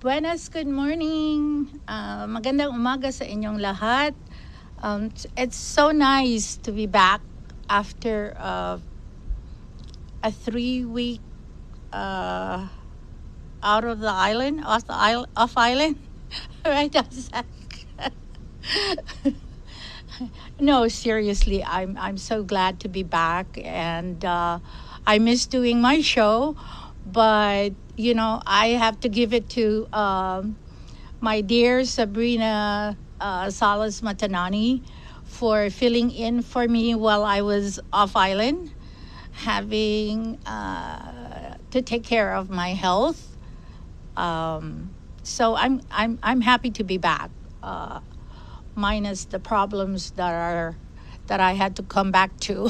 buenas, good morning. Magandang umaga sa inyong lahat. It's so nice to be back after a 3 week uh, out of the island, off island, right? No, seriously, I'm so glad to be back, and I miss doing my show, but I have to give it to my dear Sabrina Salas Matanani for filling in for me while I was off island, having to take care of my health. So I'm happy to be back. Minus the problems that I had to come back to.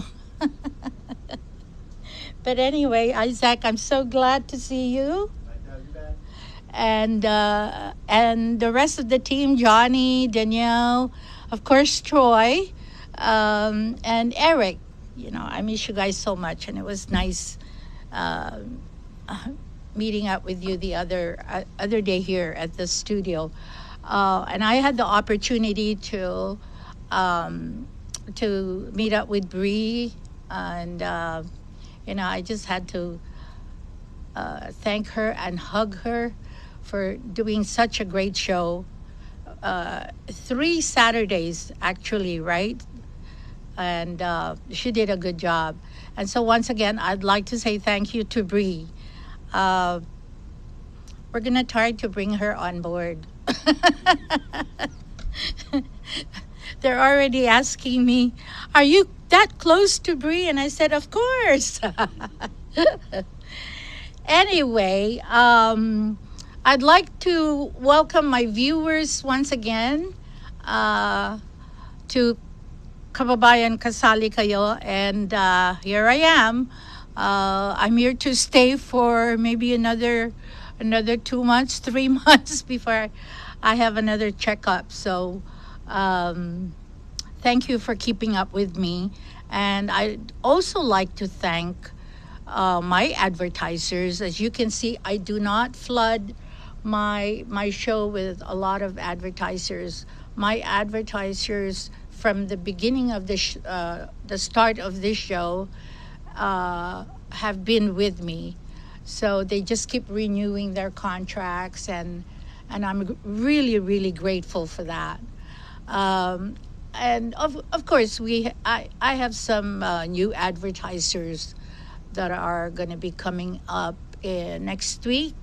But anyway, Isaac, I'm so glad to see you. And the rest of the team, Johnny, Danielle, of course Troy, and Eric. I miss you guys so much, and it was nice uh, meeting up with you the other day here at the studio. And I had the opportunity um, to meet up with Bree, and I just had to thank her and hug her for doing such a great show. 3 Saturdays, actually, right? And she did a good job. And so, once again, I'd like to say thank you to Bree. Uh, we're going to try to bring her on board. They're already asking me, "Are you that close to Bree?" And I said, "Of course." Anyway, I'd like to welcome my viewers once again to Kababayan Sally Kayo, and here I am. I'm here to stay for maybe another 2 months, 3 months before I have another checkup. So, thank you for keeping up with me, and I'd also like to thank my advertisers. As you can see, I do not flood my show with a lot of advertisers. My advertisers from the beginning of the start of this show have been with me, so they just keep renewing their contracts, and I'm really really grateful for that. Um, and of course I have some new advertisers that are going to be coming up next week.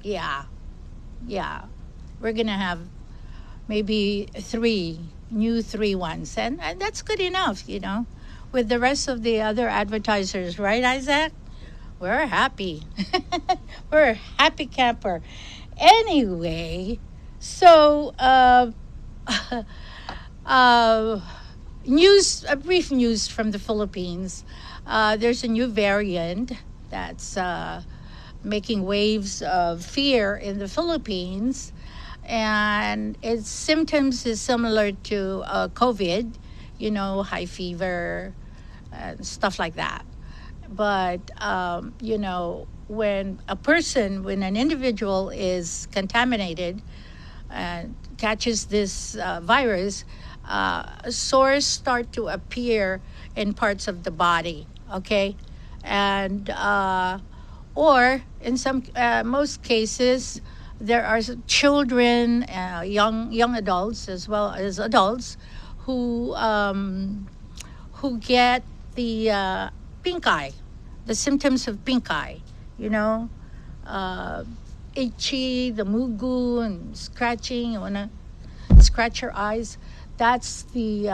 Yeah, yeah, we're going to have maybe three ones, and that's good enough, with the rest of the other advertisers, right, Isaac? We're happy. We're a happy camper. Anyway, so uh, a brief news from the Philippines. There's a new variant that's making waves of fear in the Philippines, and its symptoms is similar to COVID, high fever and stuff like that. But when an individual is contaminated and catches this virus, sores start to appear in parts of the body. Okay, and or in some most cases, there are children, young adults as well as adults who get the pink eye, the symptoms of pink eye. You know, uh, itchy, the mugu, and scratching. You wanna scratch your eyes. That's the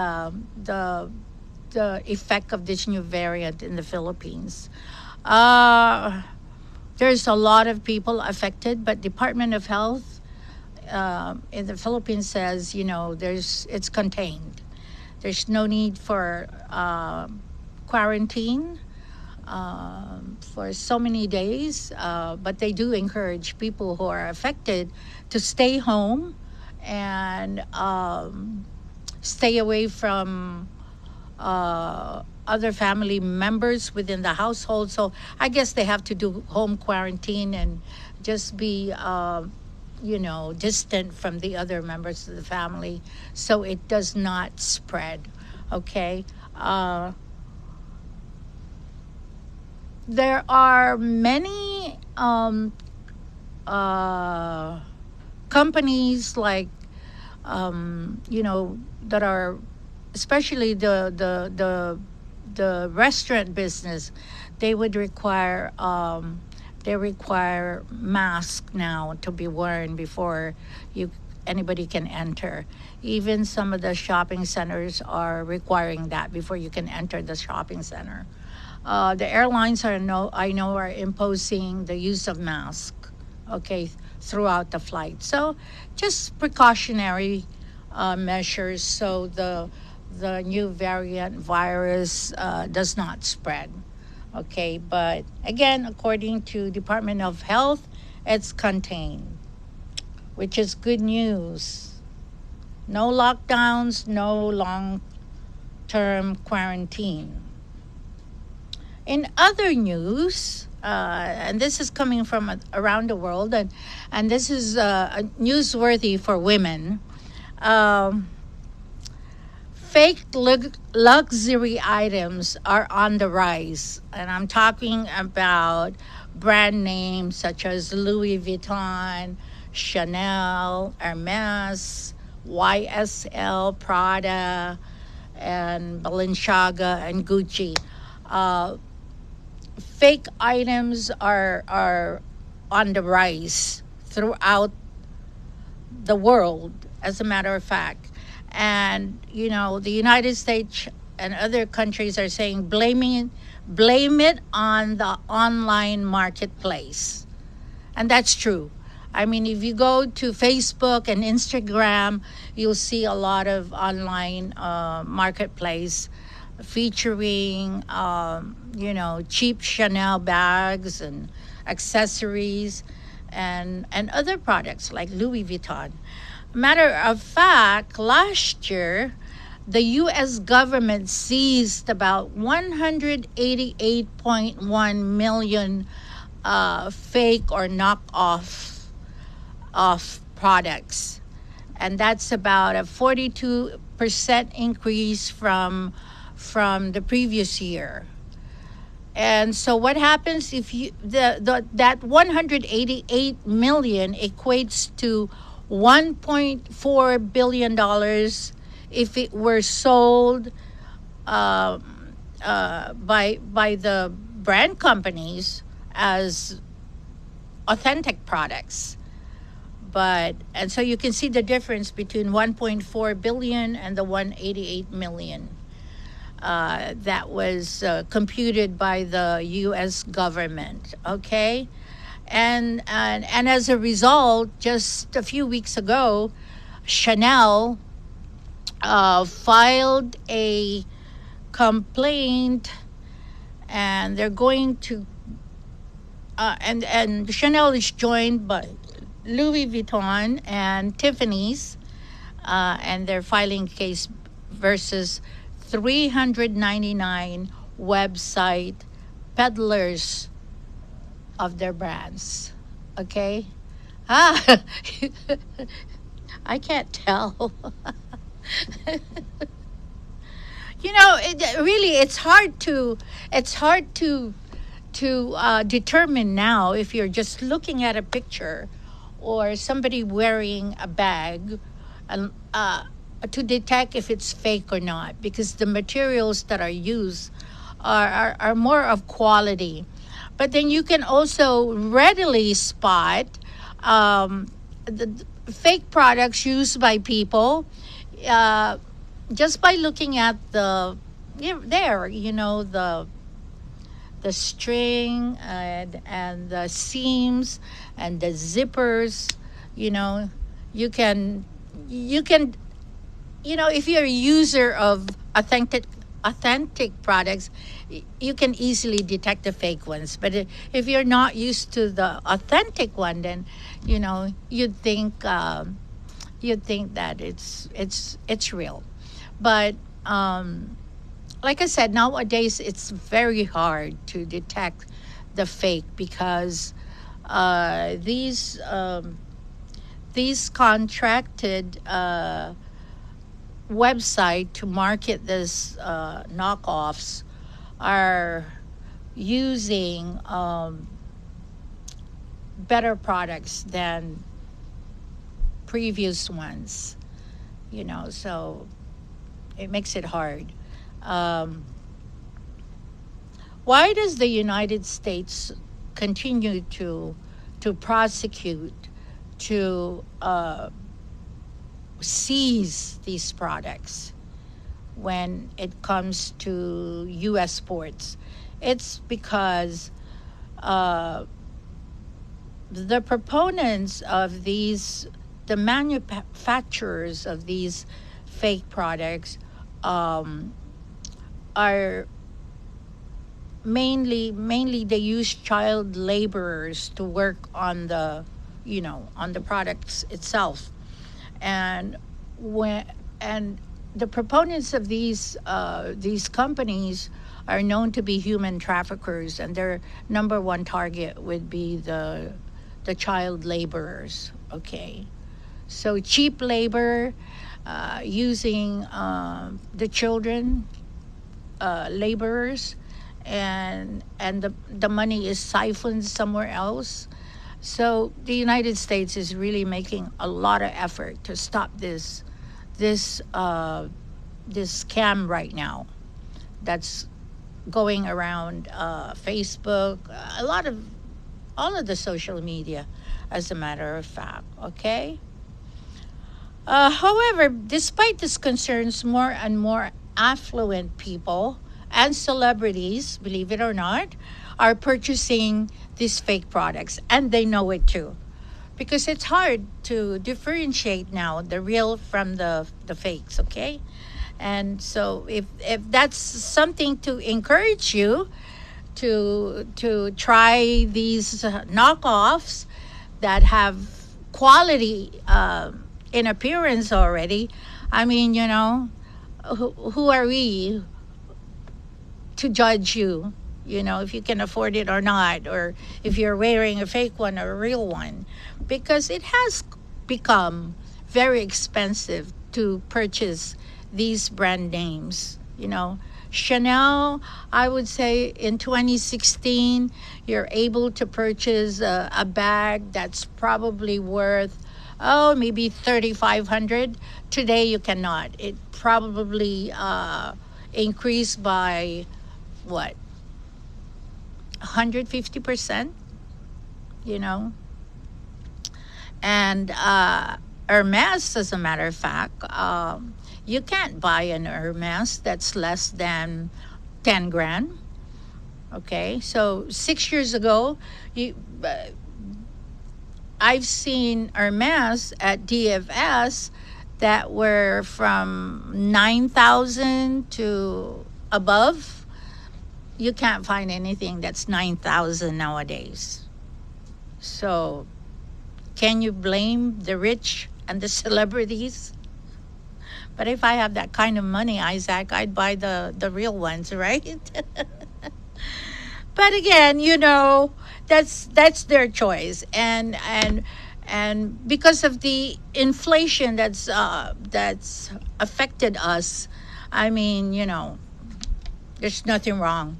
effect of this new variant in the Philippines. Uh, there's a lot of people affected, but Department of Health in the Philippines says, it's contained. There's no need for quarantine for so many days, but they do encourage people who are affected to stay home and stay away from other family members within the household. So I guess they have to do home quarantine and just be, distant from the other members of the family so it does not spread. Okay. Uh, there are many uh, companies like that are, especially the restaurant business. They would require they require masks now to be worn before you anybody can enter. Even some of the shopping centers are requiring that before you can enter the shopping center. The airlines I know are imposing the use of mask, okay, throughout the flight. So just precautionary measures so the new variant virus does not spread. Okay, but again, according to Department of Health, it's contained, which is good news. No lockdowns, no long-term quarantine. In other news, and this is coming from around the world, and this is newsworthy for women. Um, Fake luxury items are on the rise, and I'm talking about brand names such as Louis Vuitton, Chanel, Hermes, YSL, Prada, and Balenciaga and Gucci. Uh, Fake items are on the rise throughout the world, as a matter of fact. And the United States and other countries are saying blame it on the online marketplace, and that's true. I mean, if you go to Facebook and Instagram, you'll see a lot of online marketplace featuring cheap Chanel bags and accessories and other products like Louis Vuitton. Matter of fact, last year, the U.S. government seized about 188.1 million fake or knockoff products, and that's about a 42% increase from the previous year. And so what happens if you that 188 million equates to 1.4 billion dollars if it were sold uh, by the brand companies as authentic products. But and so you can see the difference between 1.4 billion and the 188 million that was computed by the U.S. government. Okay, and as a result, just a few weeks ago, Chanel filed a complaint, and they're going to and Chanel is joined by Louis Vuitton and Tiffany's, and they're filing case versus 399 website peddlers of their brands. Okay? Ah, I can't tell. Really, it's hard to determine now if you're just looking at a picture or somebody wearing a bag, and to detect if it's fake or not, because the materials that are used are more of quality. But then you can also readily spot the fake products used by people uh, just by looking at the string and the seams and the zippers. you know you can if you're a user of authentic products, you can easily detect the fake ones. But if you're not used to the authentic one, then you'd think that it's real. But like I said, nowadays it's very hard to detect the fake because uh, these um, these contracted website to market this knockoffs are using better products than previous ones, so it makes it hard. Um, why does the United States continue to prosecute, to seize these products when it comes to U.S. sports? It's because uh, the proponents of these, the manufacturers of these fake products, um, are mainly they use child laborers to work on the products itself, and when and the proponents of these companies are known to be human traffickers, and their number one target would be the child laborers. Okay, so cheap labor, using the children, laborers, and the money is siphoned somewhere else. So the United States is really making a lot of effort to stop this this scam right now that's going around Facebook, a lot of all of the social media, as a matter of fact. Okay. However, despite these concerns, more and more affluent people and celebrities, believe it or not, are purchasing these fake products, and they know it too, because it's hard to differentiate now the real from the fakes. Okay, and so if that's something to encourage you to try these knockoffs that have quality in appearance already. I mean, who are we to judge you? If you can afford it or not, or if you're wearing a fake one or a real one, because it has become very expensive to purchase these brand names. Chanel, I would say in 2016, you're able to purchase a bag that's probably worth, oh, maybe 3,500. Today you cannot. It probably increased by what, 150%, you know? And Hermes, as a matter of fact, you can't buy an Hermes that's less than 10 grand. Okay, so 6 years ago, you, uh, I've seen Hermes at DFS that were from 9,000 to above. You can't find anything that's 9,000 nowadays. So, can you blame the rich and the celebrities? But if I have that kind of money, Isaac, I'd buy the real ones, right? But again, that's their choice, and because of the inflation that's affected us. I mean, there's nothing wrong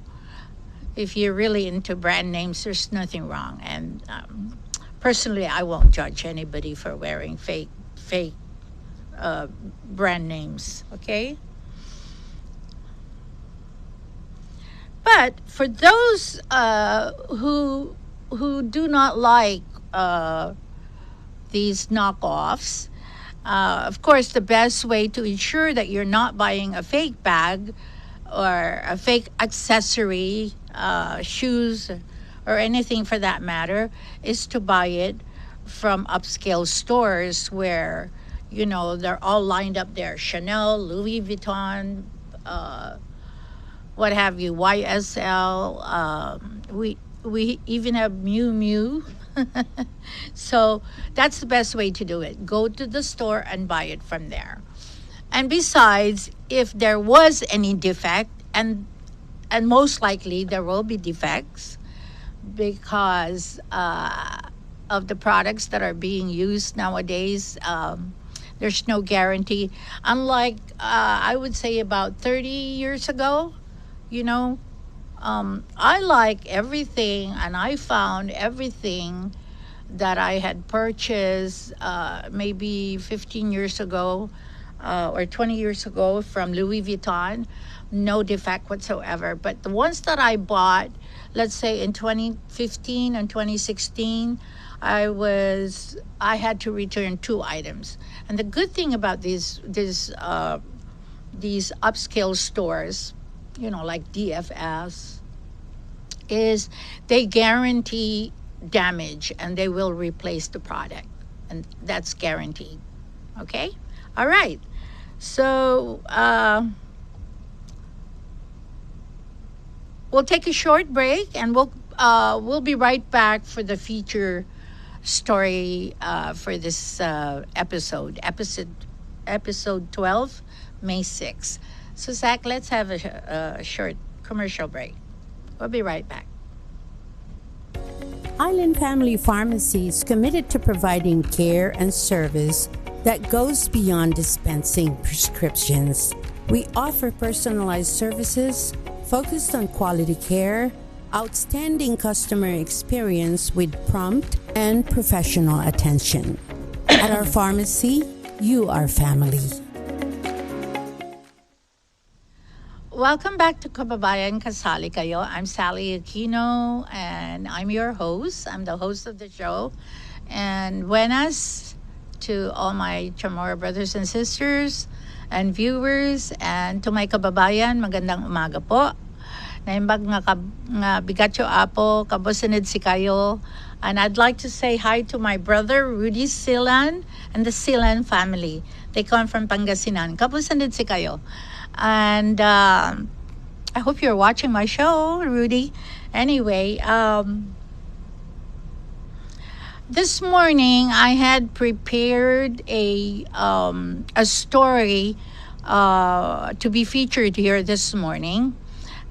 if you're really into brand names. There's nothing wrong, and personally, I won't judge anybody for wearing fake uh, brand names. Okay. But for those who do not like these knockoffs, of course, the best way to ensure that you're not buying a fake bag or a fake accessory, shoes, or anything for that matter, is to buy it from upscale stores where they're all lined up there: Chanel, Louis Vuitton, uh, what have you, YSL. We even have Miu Miu. So that's the best way to do it. Go to the store and buy it from there. And besides, if there was any defect and most likely there will be defects because of the products that are being used nowadays. There's no guarantee. Unlike, I would say, about 30 years ago, you know, I like everything, and I found everything that I had purchased maybe 15 years ago or 20 years ago from Louis Vuitton, no defect whatsoever. But the ones that I bought, let's say in 2015 and 2016, I had to return 2 items. And the good thing about these upscale stores, like DFS, is they guarantee damage and they will replace the product, and that's guaranteed. Okay, all right. So we'll take a short break, and we'll be right back for the feature story for this episode 12, May 6th. So Zach, let's have a short commercial break. We'll be right back. Island Family Pharmacy is committed to providing care and service that goes beyond dispensing prescriptions. We offer personalized services focused on quality care, outstanding customer experience with prompt and professional attention. At our pharmacy, you are family. Welcome back to Kababayan, Sally Kayo. I'm Sally Aquino, and I'm your host. I'm the host of the show. And buenas to all my Chamorro brothers and sisters and viewers, and to my kababayan, magandang umaga po. Naimbag nga bigatyo apo, kabosinid si kayo. And I'd like to say hi to my brother, Rudy Silan, and the Silan family. They come from Pangasinan. Kabosinid si kayo. And I hope you're watching my show, Rudy. Anyway, this morning I had prepared a story to be featured here this morning,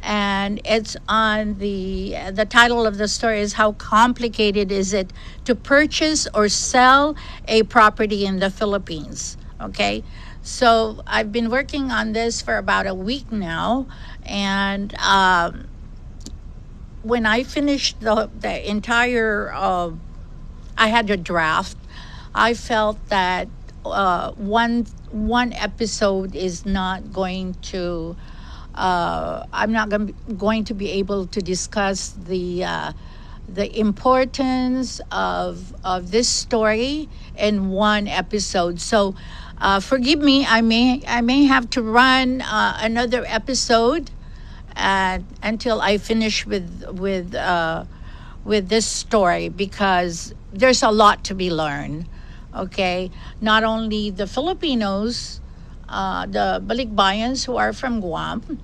and it's on the title of the story is "How Complicated Is It to Purchase or Sell a Property in the Philippines?" Okay. So I've been working on this for about a week now, and when I finished the entire, I had a draft. I felt that one episode is not going to. I'm not going to be able to discuss the importance of this story in one episode. So. Forgive me. I may have to run another episode until I finish with this story, because there's a lot to be learned. Okay, not only the Filipinos, the Balikbayans who are from Guam,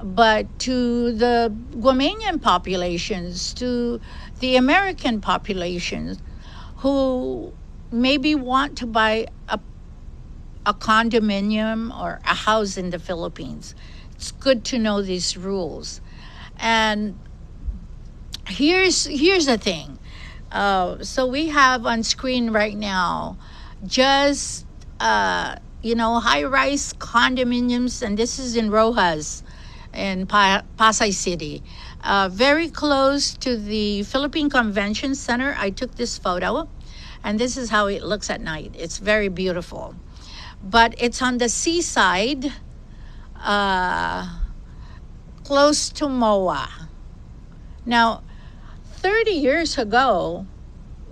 but to the Guamanian populations, to the American populations who maybe want to buy a condominium or a house in the Philippines. It's good to know these rules. And here's the thing. So we have on screen right now just high-rise condominiums, and this is in Rojas in Pasay City, very close to the Philippine Convention Center. I took this photo, and this is how it looks at night. It's very beautiful. But it's on the seaside, close to MOA. Now, 30 years ago,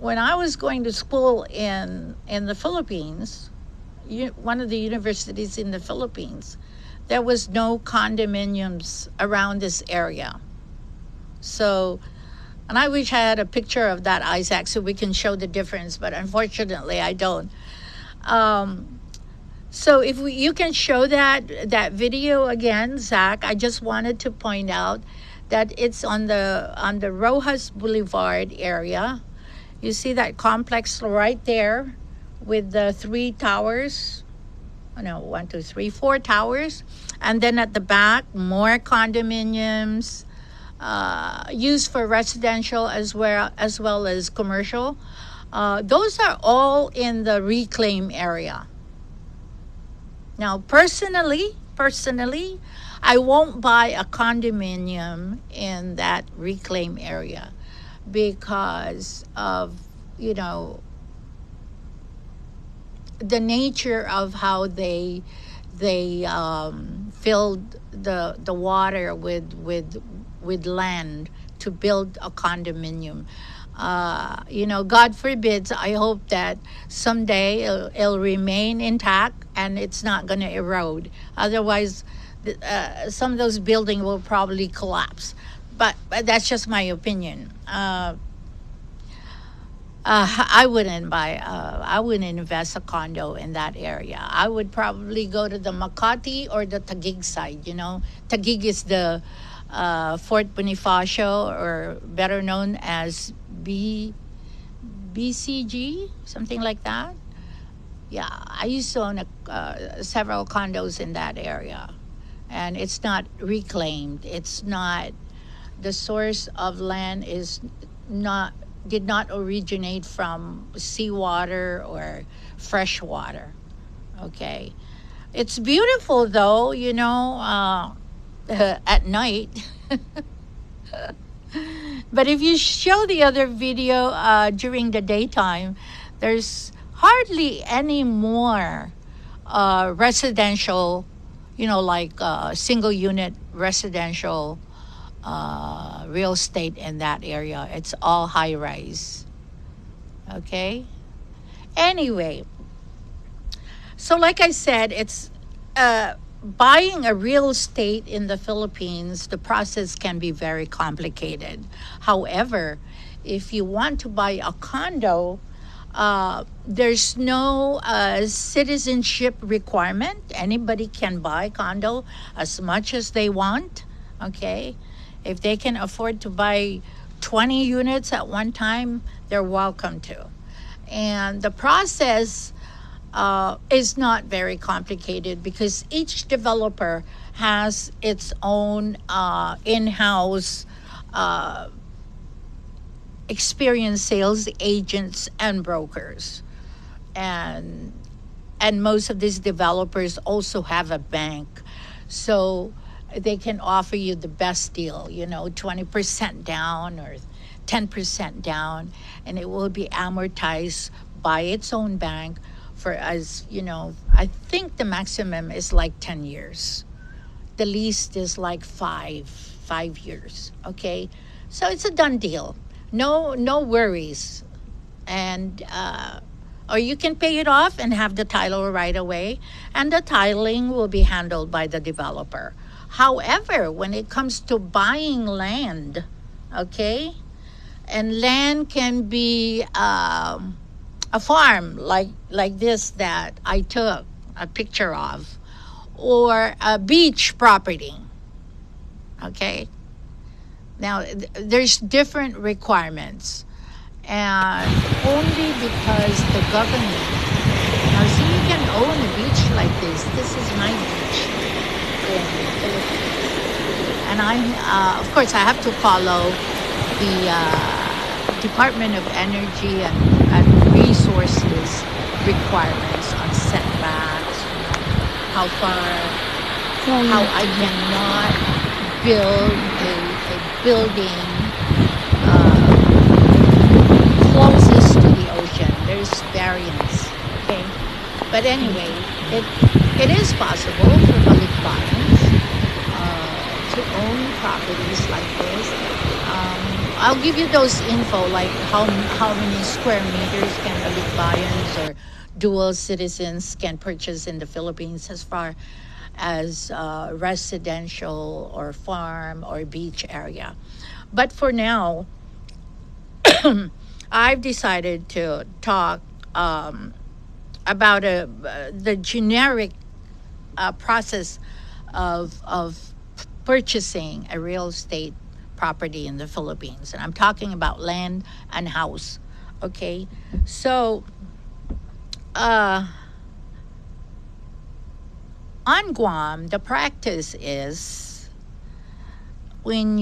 when I was going to school in the Philippines, one of the universities in the Philippines, there was no condominiums around this area. So, and I wish I had a picture of that, Isaac, so we can show the difference, but unfortunately I don't. So if you can show that video again, Zach. I just wanted to point out that it's on the Rojas Boulevard area. You see that complex right there with the 3 towers No, one, two, three, four towers, and then at the back, more condominiums, used for residential as well as commercial. Those are all in the reclaim area. Now, personally, I won't buy a condominium in that reclaim area because of, you know, the nature of how they filled the water with land to build a condominium. God forbids. I hope that someday it'll remain intact and it's not going to erode. Otherwise, some of those buildings will probably collapse. But that's just my opinion. I wouldn't invest a condo in that area. I would probably go to the Makati or the Taguig side. Taguig is the Fort Bonifacio, or better known as BCG, something like that. Yeah, I used to own several condos in that area, and it's not reclaimed. It's not, the source of land is not did not originate from seawater or fresh water. Okay, it's beautiful though. At night. But if you show the other video during the daytime, there's hardly any more residential, like single unit residential real estate in that area. It's all high rise. Okay. Anyway, so like I said, it's buying a real estate in the Philippines. The process can be very complicated. However, if you want to buy a condo, there's no citizenship requirement. Anybody can buy condo as much as they want. Okay. If they can afford to buy 20 units at one time, they're welcome to. And the process is not very complicated because each developer has its own in-house experienced sales agents and brokers. And most of these developers also have a bank. So they can offer you the best deal, 20% down or 10% down, and it will be amortized by its own bank for, I think the maximum is like 10 years. The least is like five years. Okay. So it's a done deal. No worries. And, or you can pay it off and have the title right away, and the titling will be handled by the developer. However, when it comes to buying land, okay, and land can be a farm like this that I took a picture of, or a beach property, okay. Now, there's different requirements, and only because the government, now see, you can own a beach like this. This is my beach in the Philippines. And of course, I have to follow the Department of Energy and Resources requirements on setbacks, how I cannot build a building closest to the ocean. There's variance, okay? But anyway, it is possible for Balikbayans to own properties like this. I'll give you those info, like how many square meters can Balikbayans or dual citizens can purchase in the Philippines as far as residential or farm or beach area. But for now, I've decided to talk about the generic process of purchasing a real estate property in the Philippines. And I'm talking about land and house. Okay. So On Guam, the practice is when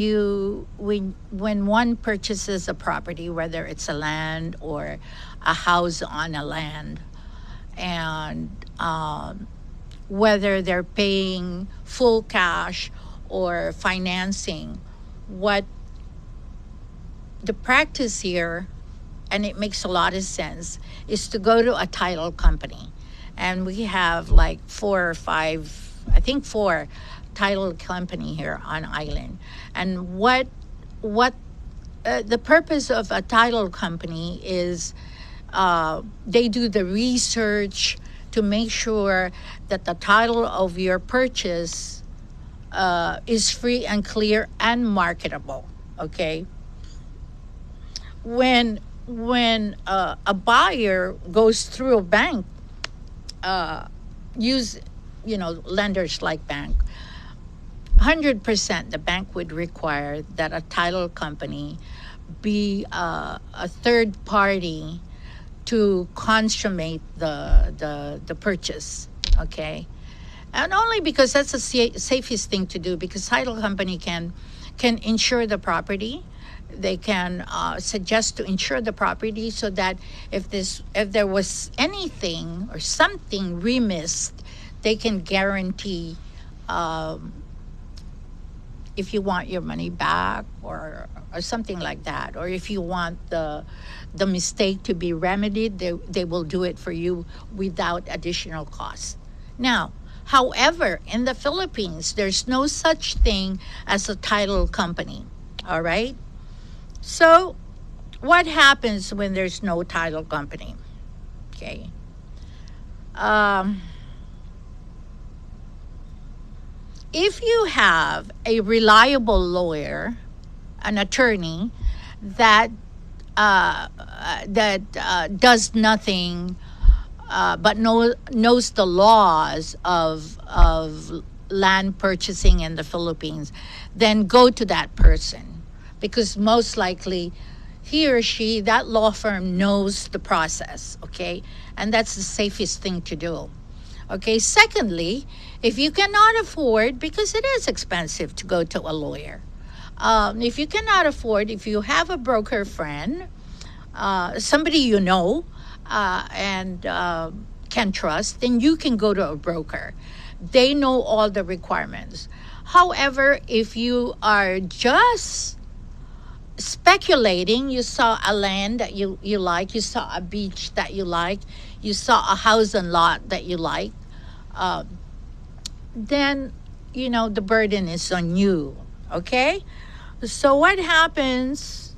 one purchases a property, whether it's a land or a house on a land, and whether they're paying full cash or financing, what the practice here, and it makes a lot of sense, is to go to a title company. And we have like 4 or 5, I think 4 title company here on island. And what the purpose of a title company is, they do the research to make sure that the title of your purchase is free and clear and marketable. Okay. When a buyer goes through a bank, use lenders like bank, 100% the bank would require that a title company be a third party to consummate the purchase. Okay. And only because that's the safest thing to do, because title company can insure the property. They can suggest to insure the property, so that if there was anything or something remissed, they can guarantee, if you want your money back or something like that, or if you want the mistake to be remedied, they will do it for you without additional cost. Now, however, in the Philippines, there's no such thing as a title company. All right. So, what happens when there's no title company? Okay. If you have a reliable lawyer, an attorney that does nothing but knows the laws of land purchasing in the Philippines, then go to that person. Because most likely he or she, that law firm, knows the process, okay? And that's the safest thing to do. Okay, secondly, if you cannot afford, because it is expensive to go to a lawyer, if you cannot afford, if you have a broker friend, somebody you know and can trust, then you can go to a broker. They know all the requirements. However, if you are just speculating, you saw a land that you like, you saw a beach that you like, you saw a house and lot that you like, then the burden is on you. Okay, so what happens?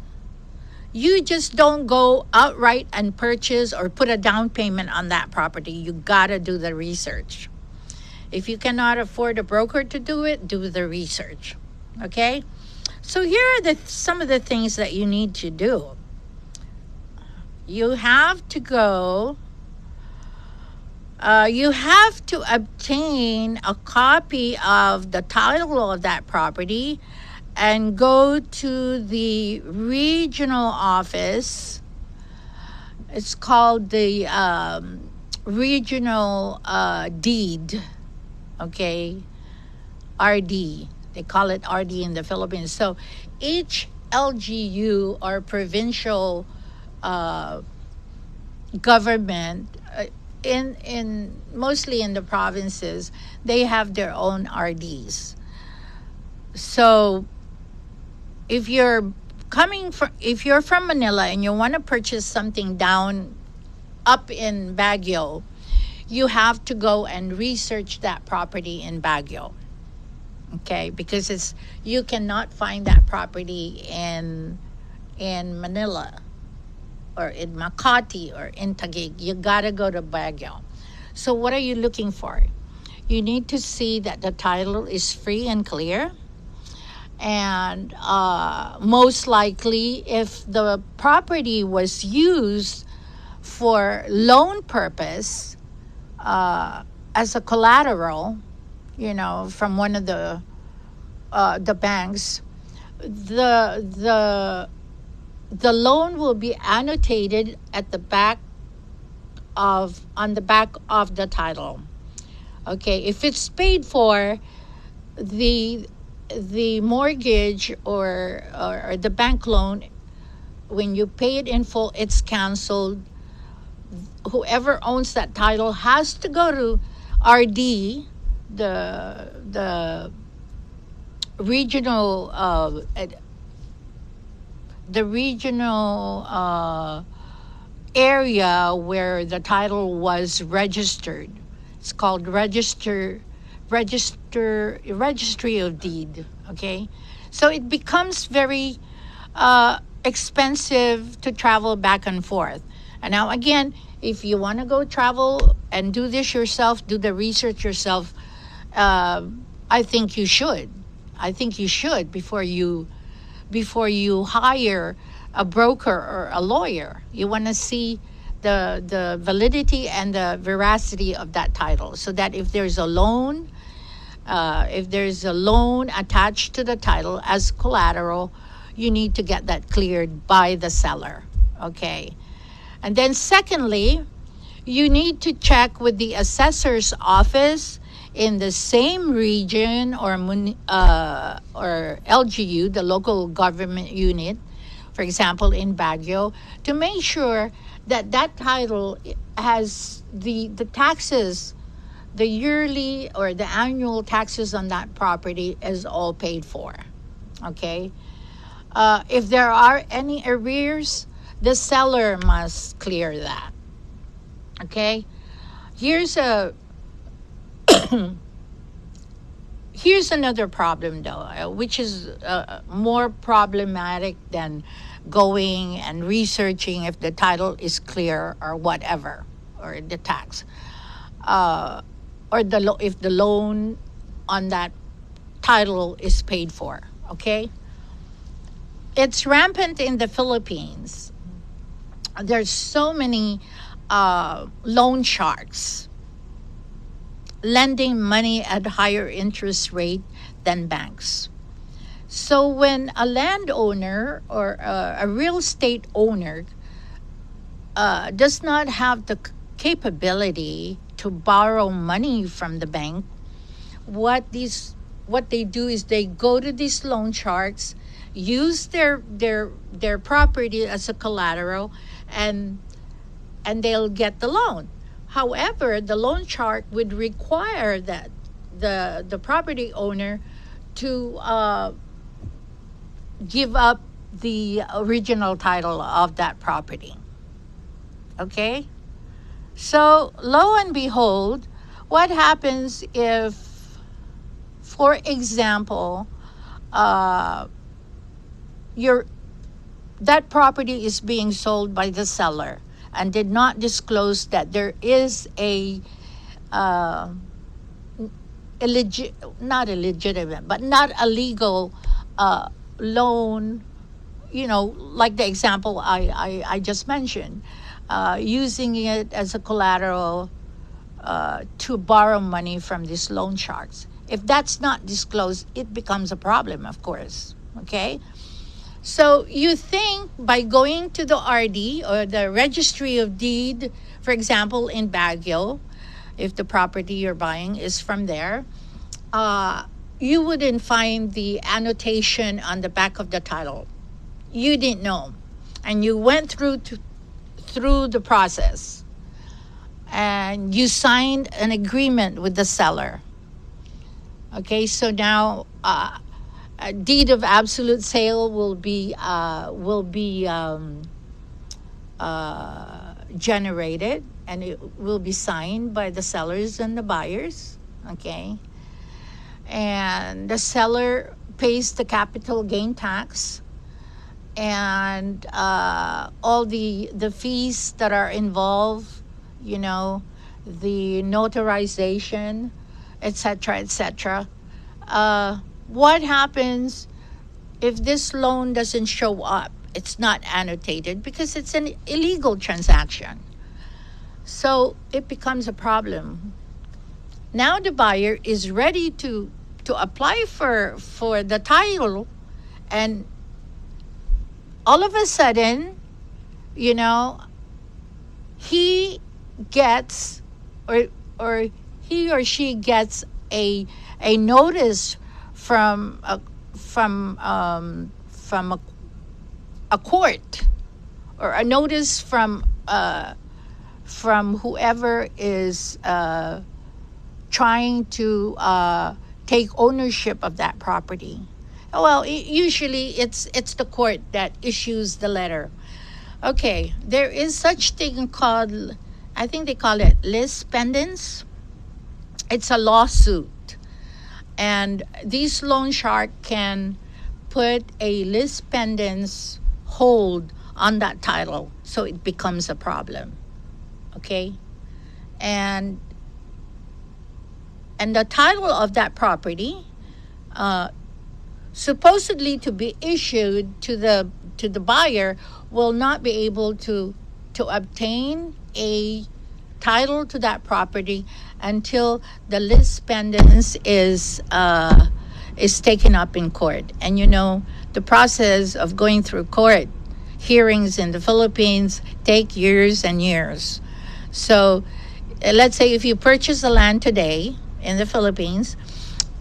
You just don't go outright and purchase or put a down payment on that property. You gotta do the research. If you cannot afford a broker to do it, do the research. Okay. So here are some of the things that you need to do. You have to go, you have to obtain a copy of the title of that property and go to the regional office. It's called the regional deed, okay, RD. They call it RD in the Philippines. So each LGU or provincial government, in mostly in the provinces, they have their own RDs. So if you're from Manila and you want to purchase something up in Baguio, you have to go and research that property in Baguio. Okay, because you cannot find that property in Manila or in Makati or in Taguig. You gotta go to Baguio. So what are you looking for? You need to see that the title is free and clear, and most likely, if the property was used for loan purpose as a collateral, from one of the banks, the loan will be annotated on the back of the title. Okay, if it's paid for, the the mortgage or the bank loan, when you pay it in full, it's canceled. Whoever owns that title has to go to RD, the regional the regional area where the title was registered. It's called registry of deed. Okay, so it becomes very expensive to travel back and forth. And now again, if you want to go travel and do this yourself, do the research yourself, uh, I think you should. I think you should before you hire a broker or a lawyer. You want to see the validity and the veracity of that title, so that if there's a loan attached to the title as collateral, you need to get that cleared by the seller. Okay. And then secondly, you need to check with the assessor's office in the same region or LGU, the local government unit, for example, in Baguio, to make sure that that title has the taxes, the yearly or the annual taxes on that property is all paid for. Okay. If there are any arrears, the seller must clear that. Okay. Here's a Here's another problem, though, which is more problematic than going and researching if the title is clear or whatever, or the tax, uh, or if the loan on that title is paid for. Okay, it's rampant in the Philippines. There's so many loan sharks lending money at higher interest rate than banks. So when a landowner or a real estate owner does not have the capability to borrow money from the bank, what they do is they go to these loan sharks, use their property as a collateral, and they'll get the loan. However, the loan shark would require that the property owner to give up the original title of that property. Okay? So, lo and behold, what happens if, for example, uh, your that property is being sold by the seller and did not disclose that there is a uh, not illegitimate, but not a legal loan, like the example I just mentioned, using it as a collateral to borrow money from these loan sharks. If that's not disclosed, it becomes a problem, of course. Okay? So you think by going to the RD or the registry of deed, for example, in Baguio, if the property you're buying is from there, you wouldn't find the annotation on the back of the title. You didn't know, and you went through the process, and you signed an agreement with the seller. Okay, so now a deed of absolute sale will be generated, and it will be signed by the sellers and the buyers. Okay, and the seller pays the capital gain tax and all the fees that are involved, the notarization, etc., etc. What happens if this loan doesn't show up? It's not annotated because it's an illegal transaction. So it becomes a problem. Now the buyer is ready to apply for the title, and all of a sudden, he gets or he or she gets a notice from a court, or a notice from whoever is trying to take ownership of that property. Well, usually it's the court that issues the letter. Okay, there is such thing called, I think they call it lis pendens. It's a lawsuit, and these loan shark can put a lis pendens hold on that title, so it becomes a problem. Okay, and the title of that property, uh, supposedly to be issued to the buyer, will not be able to obtain a title to that property until the lis pendens is taken up in court. And the process of going through court hearings in the Philippines take years and years. So let's say if you purchase the land today in the Philippines,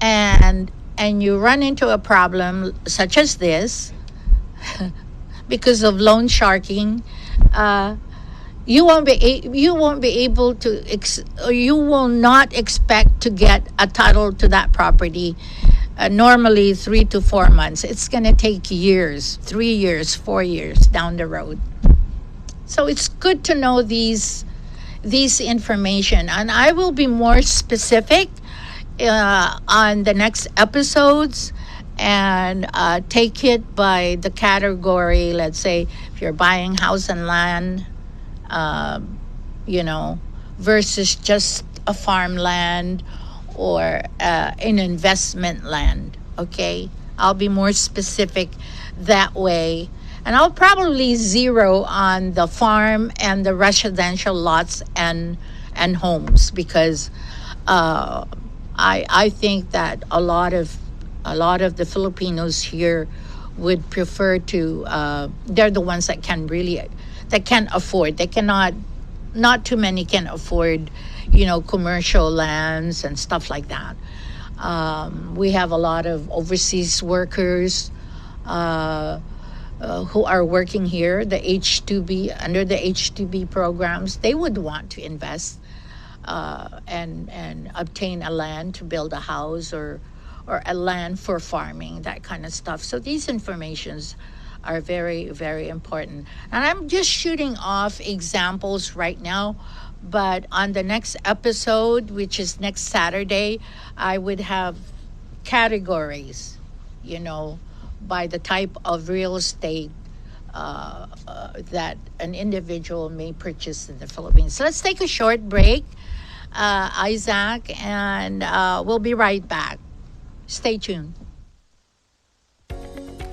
and you run into a problem such as this because of loan sharking, you won't be able to or you will not expect to get a title to that property. Normally 3 to 4 months. It's going to take years, 3 years, 4 years down the road. So it's good to know these information, and I will be more specific on the next episodes, and take it by the category. Let's say if you're buying house and land, um, you know, versus just a farmland or an investment land. Okay, I'll be more specific that way, and I'll probably zero on the farm and the residential lots and homes, because uh, I think that a lot of the Filipinos here would prefer to. They're the ones that can afford. They cannot. Not too many can afford, commercial lands and stuff like that. We have a lot of overseas workers uh, who are working here. The H2B under the H2B programs, they would want to invest and obtain a land to build a house, or a land for farming, that kind of stuff. So these informations are very, very important. And I'm just shooting off examples right now, but on the next episode, which is next Saturday, I would have categories, you know, by the type of real estate that an individual may purchase in the Philippines. So let's take a short break, Isaac, and we'll be right back. Stay tuned.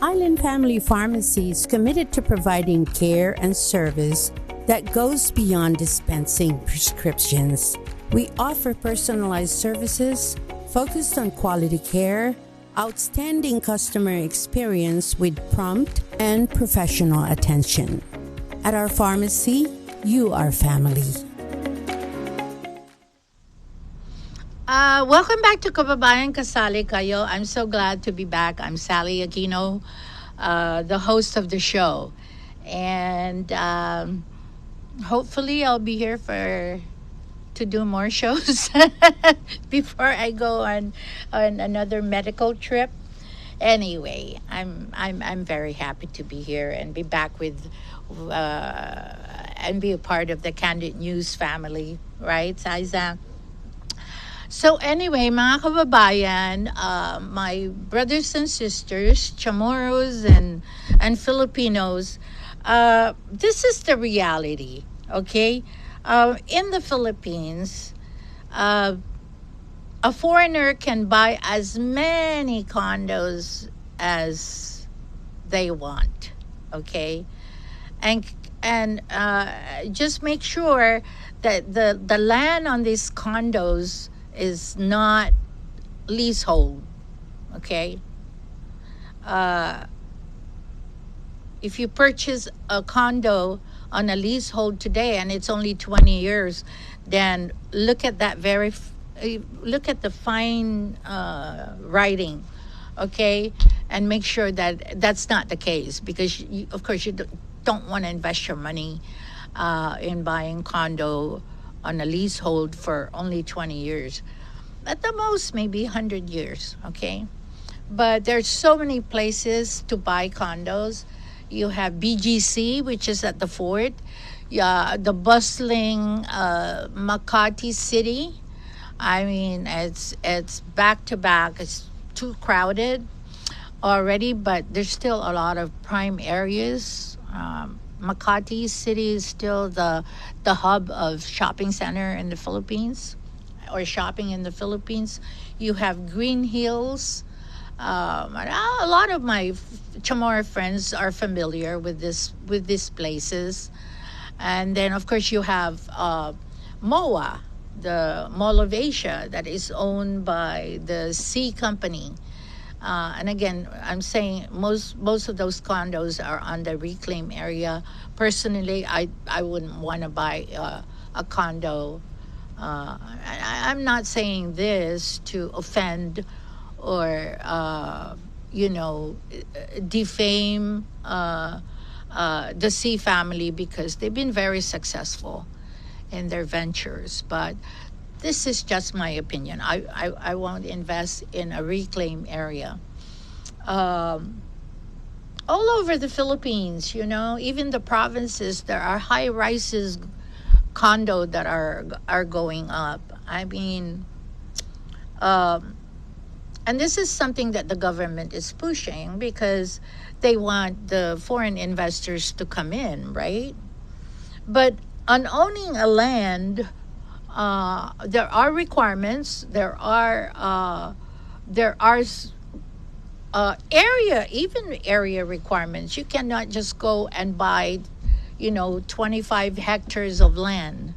Island Family Pharmacy is committed to providing care and service that goes beyond dispensing prescriptions. We offer personalized services focused on quality care, outstanding customer experience with prompt and professional attention. At our pharmacy, you are family. Welcome back to Kababayan, Sally Kayo. I'm so glad to be back. I'm Sally Aquino, the host of the show. And hopefully I'll be here to do more shows before I go on another medical trip. Anyway, I'm very happy to be here and be back with and be a part of the Kandit News family, right, Isaac? So anyway, mga kababayan, my brothers and sisters, Chamorros and Filipinos, this is the reality, okay? In the Philippines, a foreigner can buy as many condos as they want, okay? And just make sure that the land on these condos is not leasehold, okay? Uh, if you purchase a condo on a leasehold today and it's only 20 years, then look at that look at the fine writing, okay, and make sure that that's not the case, because of course you don't want to invest your money in buying condo on a leasehold for only 20 years, at the most maybe 100 years, okay. But there's so many places to buy condos. You have BGC, which is at the fort. Yeah, the bustling Makati City. I mean, it's back to back. It's too crowded already, but there's still a lot of prime areas. Makati City is still the hub of shopping center in the Philippines, or shopping in the Philippines. You have Green Hills. And a lot of my Chamorro friends are familiar with these places, and then of course you have MOA, the Mall of Asia, that is owned by the C Company. And again, I'm saying most of those condos are on the reclaim area. Personally, I wouldn't want to buy a condo. I'm not saying this to offend or defame the C family, because they've been very successful in their ventures. But this is just my opinion. I won't invest in a reclaim area. All over the Philippines, even the provinces, there are high rises condo that are going up. I mean, and this is something that the government is pushing, because they want the foreign investors to come in, right? But on owning a land, there are requirements. There are area requirements. You cannot just go and buy 25 hectares of land.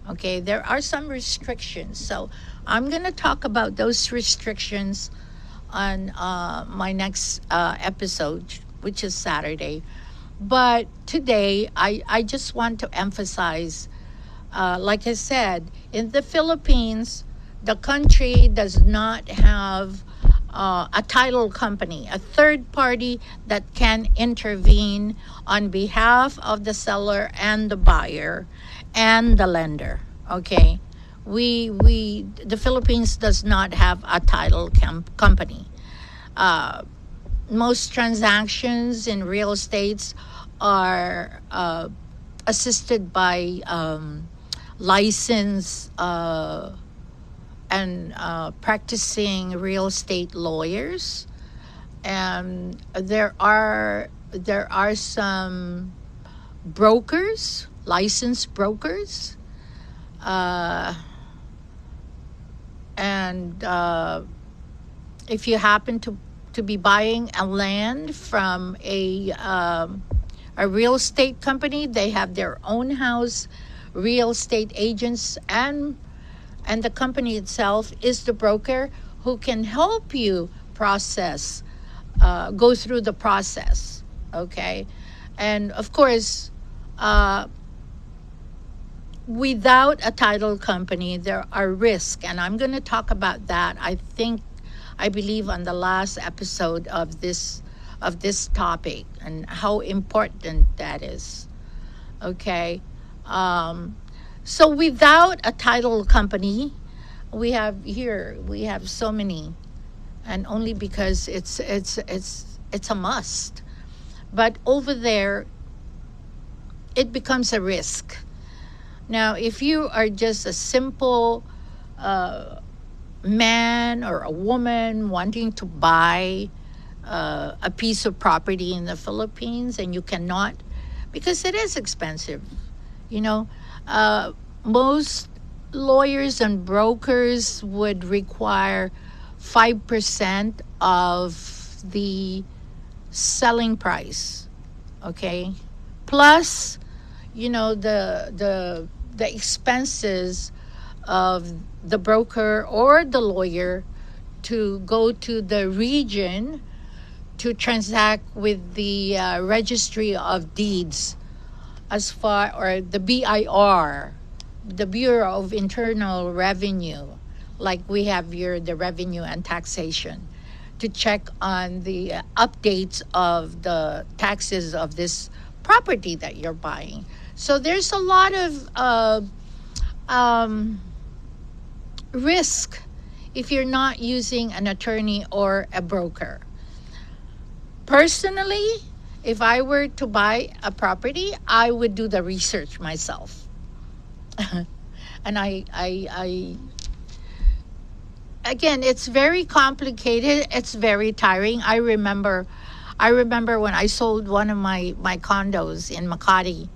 Okay, there are some restrictions. So I'm going to talk about those restrictions on my next episode, which is Saturday. But today, I just want to emphasize, like I said, in the Philippines, the country does not have a title company, a third party that can intervene on behalf of the seller and the buyer and the lender. Okay, the Philippines does not have a title company. Most transactions in real estates are assisted by licensed and practicing real estate lawyers, and there are some brokers, licensed brokers, and if you happen to be buying a land from a real estate company, they have their own house real estate agents, and the company itself is the broker who can help you go through the process. Okay, and of course, without a title company, there are risks, and I'm going to talk about that. I believe on the last episode of this topic, and how important that is. Okay, so without a title company, we have so many, and only because it's a must. But over there, it becomes a risk. Now, if you are just a simple man or a woman wanting to buy a piece of property in the Philippines, and you cannot, because it is expensive, most lawyers and brokers would require 5% of the selling price, okay, plus the expenses of the broker or the lawyer to go to the region to transact with the registry of deeds, or the BIR, the Bureau of Internal Revenue, like we have here the revenue and taxation, to check on the updates of the taxes of this property that you're buying. So there's a lot of um, risk if you're not using an attorney or a broker. Personally, if I were to buy a property, I would do the research myself. And I again, it's very complicated. It's very tiring. I remember when I sold one of my condos in Makati,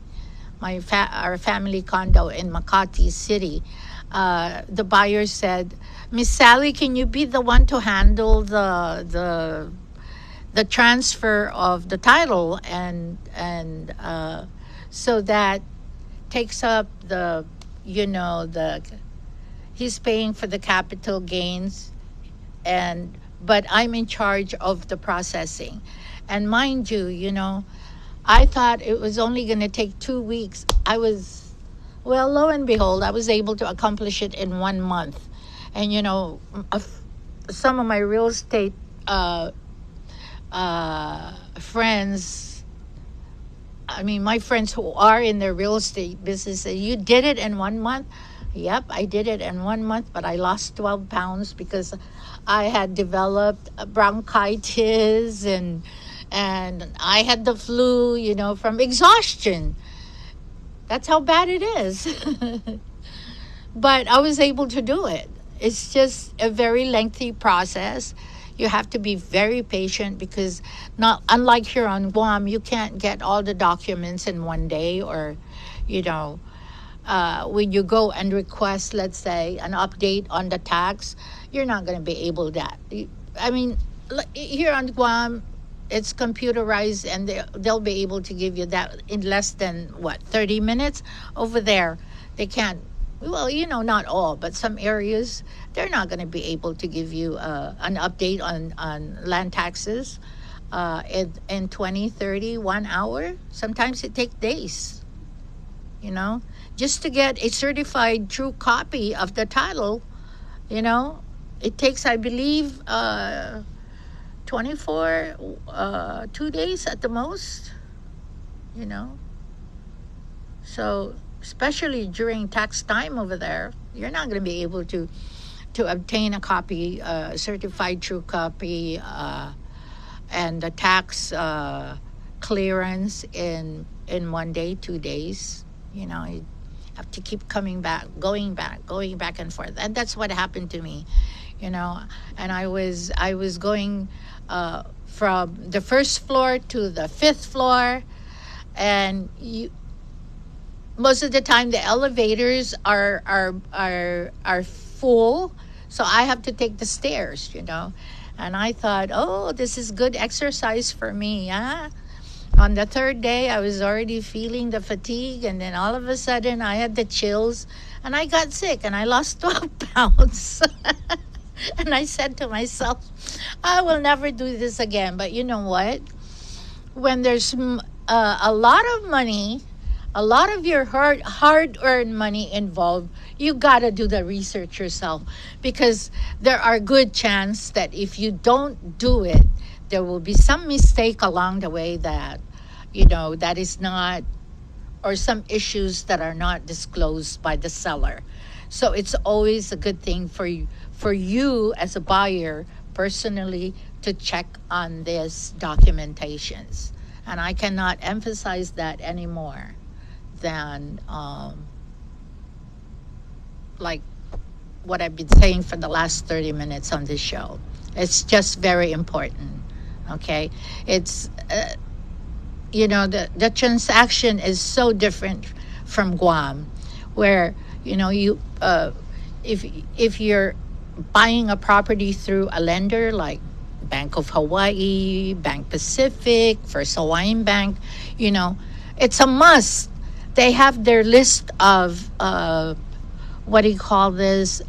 our family condo in Makati City. The buyer said, "Miss Sally, can you be the one to handle the transfer of the title and so that takes up the he's paying for the capital gains, and but I'm in charge of the processing." And mind you, I thought it was only going to take 2 weeks. Well, lo and behold, I was able to accomplish it in 1 month. And some of my real estate friends, I mean, my friends who are in the real estate business, say, "You did it in 1 month?" Yep, I did it in 1 month, but I lost 12 pounds because I had developed bronchitis and I had the flu, from exhaustion. That's how bad it is. But I was able to do it. It's just a very lengthy process. You have to be very patient because, not unlike here on Guam, you can't get all the documents in one day, or when you go and request, let's say, an update on the tax, you're not going to be able to that. I mean, here on Guam, it's computerized, and they'll be able to give you that in less than 30 minutes. Over there, they can't. Well, not all, but some areas, they're not going to be able to give you an update on land taxes in 20, 30, 1 hour. Sometimes it takes days, just to get a certified true copy of the title. It takes, I believe, 24, 2 days at the most, So, especially during tax time over there, you're not going to be able to obtain a copy, certified true copy, and the tax clearance in 1 day, 2 days. You have to keep coming back, going back and forth, and that's what happened to me. And I was going from the first floor to the fifth floor, and most of the time the elevators are full, so I have to take the stairs. And I thought, oh, this is good exercise for me. On the third day, I was already feeling the fatigue, and then all of a sudden I had the chills and I got sick and I lost 12 pounds. And I said to myself, I will never do this again. But you know what? When there's a lot of money, a lot of your hard-earned money involved, you got to do the research yourself, because there are good chance that if you don't do it, there will be some mistake along the way that that is not, or some issues that are not disclosed by the seller. So it's always a good thing for you as a buyer personally to check on these documentations. And I cannot emphasize that anymore than like what I've been saying for the last 30 minutes on this show. It's just very important. Okay, it's the transaction is so different from Guam, where you if you're buying a property through a lender like Bank of Hawaii, Bank Pacific, First Hawaiian Bank, it's a must. They have their list of what do you call this?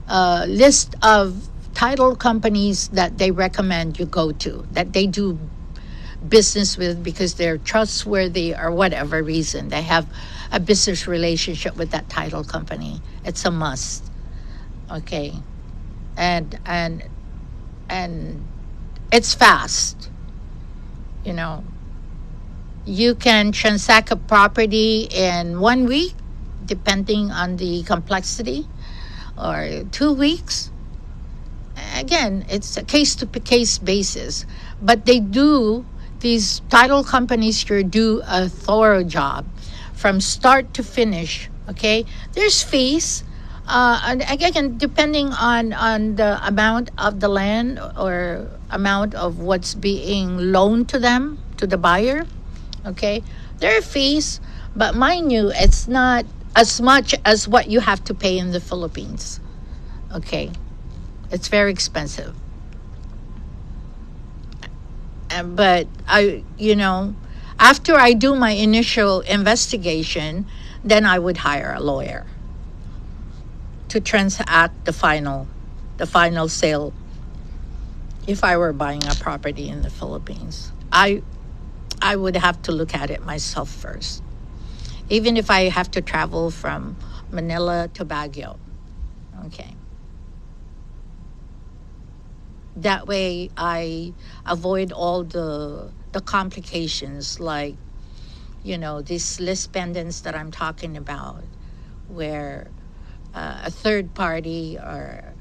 List of title companies that they recommend you go to, that they do business with because they're trustworthy or whatever reason. They have a business relationship with that title company. It's a must. Okay, and and and it's fast. You know, you can transact a property in 1 week, depending on the complexity, or 2 weeks. Again, it's a case to case basis, but these title companies here do a thorough job from start to finish. Okay, there's fees, and again, depending on the amount of the land or amount of what's being loaned to them, to the buyer. Okay, there are fees, but mind you, it's not as much as what you have to pay in the Philippines. Okay, it's very expensive. But after I do my initial investigation, then I would hire a lawyer to transact the final sale. If I were buying a property in the Philippines, I would have to look at it myself first, even if I have to travel from Manila to Baguio. Okay. That way I avoid all the complications, like these list pendants that I'm talking about, where a third party, or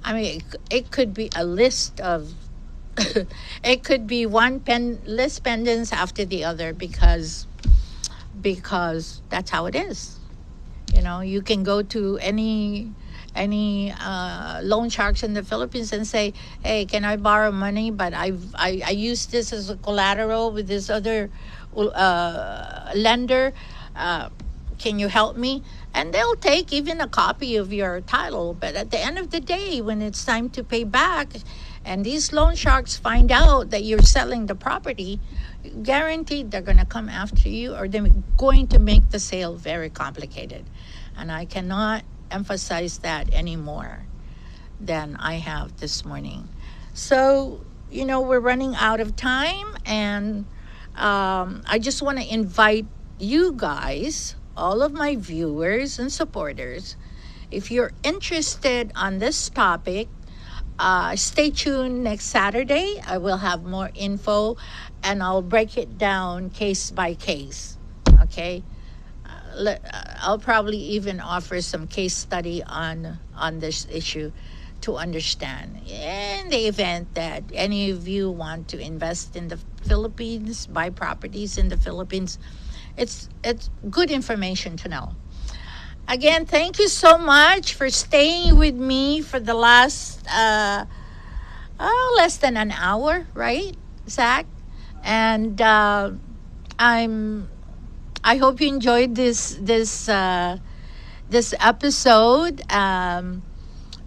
I mean, it could be a list of it could be one list pendants after the other, because that's how it is. You can go to any loan sharks in the Philippines and say, "Hey, can I borrow money? But I use this as a collateral with this other lender. Uh, can you help me?" And they'll take even a copy of your title. But at the end of the day, when it's time to pay back, and these loan sharks find out that you're selling the property, guaranteed they're going to come after you, or they're going to make the sale very complicated. And I cannot emphasize that anymore than I have this morning. So, we're running out of time, and I just want to invite you guys, all of my viewers and supporters, if you're interested on this topic, stay tuned next Saturday. I will have more info, and I'll break it down case by case. Okay. I'll probably even offer some case study on this issue to understand. In the event that any of you want to invest in the Philippines, buy properties in the Philippines, it's good information to know. Again, thank you so much for staying with me for the last less than an hour, right, Zach? And I'm I hope you enjoyed this episode. I'm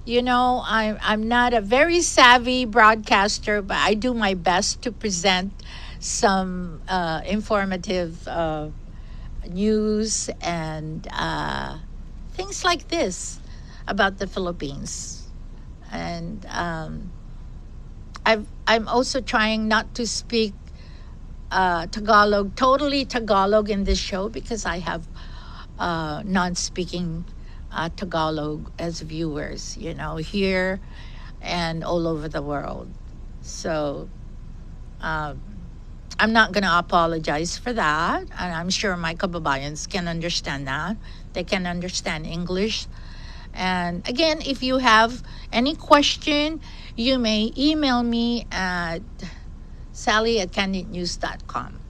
not a very savvy broadcaster, but I do my best to present some informative news and things like this about the Philippines. And I'm also trying not to speak totally Tagalog in this show, because I have non-speaking Tagalog as viewers, here and all over the world. So I'm not going to apologize for that, and I'm sure my kababayans can understand that. They can understand English. And again, if you have any question, you may email me at sally@kanditnews.com.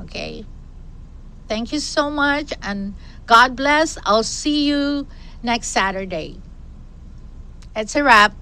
Okay? Thank you so much, and God bless. I'll see you next Saturday. It's a wrap.